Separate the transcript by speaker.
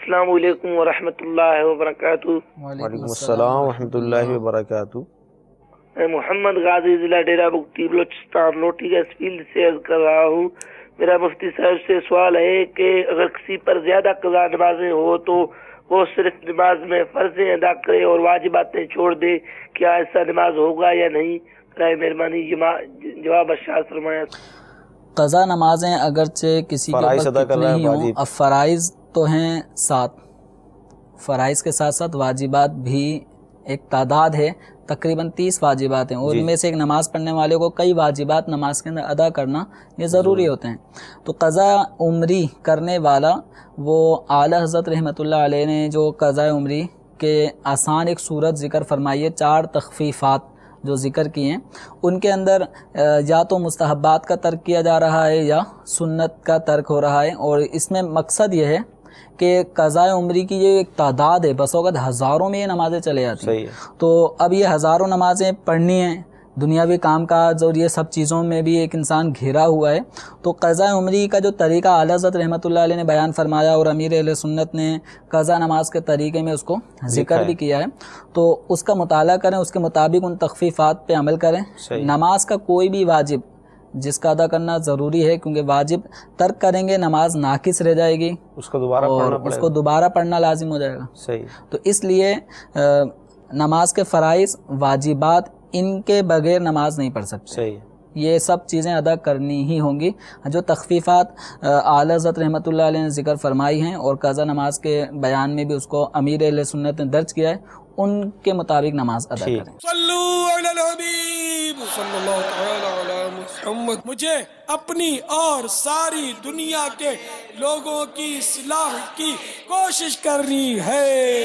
Speaker 1: السلام علیکم ورحمۃ اللہ وبرکاتہ۔
Speaker 2: وعلیکم السلام ورحمۃ اللہ وبرکاتہ۔
Speaker 1: میں محمد غازی ضلع ڈیرہ بگٹی بلوچستان روٹی گیس فیلڈ سے عرض کر رہا ہوں۔ میرا مفتی صاحب سے سوال ہے کہ اگر کسی پر زیادہ قضا نمازیں ہو تو وہ صرف نماز میں فرضیں ادا کرے اور واجباتیں چھوڑ دے، کیا ایسا نماز ہوگا یا نہیں؟ برائے مہربانی جواب ارشاد فرمایا۔
Speaker 3: قضا نمازیں اگرچہ کسی کے اوپر کتنی ہی ہوں، اب فرائض تو ہیں 7، فرائض کے ساتھ ساتھ واجبات بھی ایک تعداد ہے، تقریباً 30 واجبات ہیں، اور ان میں سے ایک نماز پڑھنے والے کو کئی واجبات نماز کے اندر ادا کرنا یہ ضروری ہوتے ہیں۔ تو قضا عمری کرنے والا، وہ اعلیٰ حضرت رحمۃ اللہ علیہ نے جو قضا عمری کے آسان ایک صورت ذکر فرمائی ہے، 4 تخفیفات جو ذکر کیے ہیں، ان کے اندر یا تو مستحبات کا ترک کیا جا رہا ہے یا سنت کا ترک ہو رہا ہے، اور اس میں مقصد یہ ہے کہ قضاء عمری کی یہ ایک تعداد ہے، بس اوقات ہزاروں میں یہ نمازیں چلے جاتی ہیں، تو اب یہ ہزاروں نمازیں پڑھنی ہیں، دنیاوی کام کاج اور یہ سب چیزوں میں بھی ایک انسان گھرا ہوا ہے، تو قضاء عمری کا جو طریقہ اعلیٰ حضرت رحمۃ اللہ علیہ نے بیان فرمایا اور امیر اہل سنت نے قضا نماز کے طریقے میں اس کو ذکر بھی کیا ہے، تو اس کا مطالعہ کریں، اس کے مطابق ان تخفیفات پہ عمل کریں۔ نماز کا کوئی بھی واجب جس کا ادا کرنا ضروری ہے، کیونکہ واجب ترک کریں گے نماز ناقص رہ جائے گی، اس کو دوبارہ پڑھنا لازم ہو جائے گا۔ تو اس لیے نماز کے فرائض واجبات ان کے بغیر نماز نہیں پڑھ سکتے، یہ سب چیزیں ادا کرنی ہی ہوں گی۔ جو تخفیفات اعلیٰ حضرت رحمۃ اللہ علیہ نے ذکر فرمائی ہیں اور قضا نماز کے بیان میں بھی اس کو امیر اہل سنت نے درج کیا ہے، ان کے مطابق نماز ادا کریں۔
Speaker 4: صلو علی الحبیب صلی اللہ تعالی علی محمد۔ مجھے اپنی اور ساری دنیا کے لوگوں کی اصلاح کی کوشش کرنی ہے۔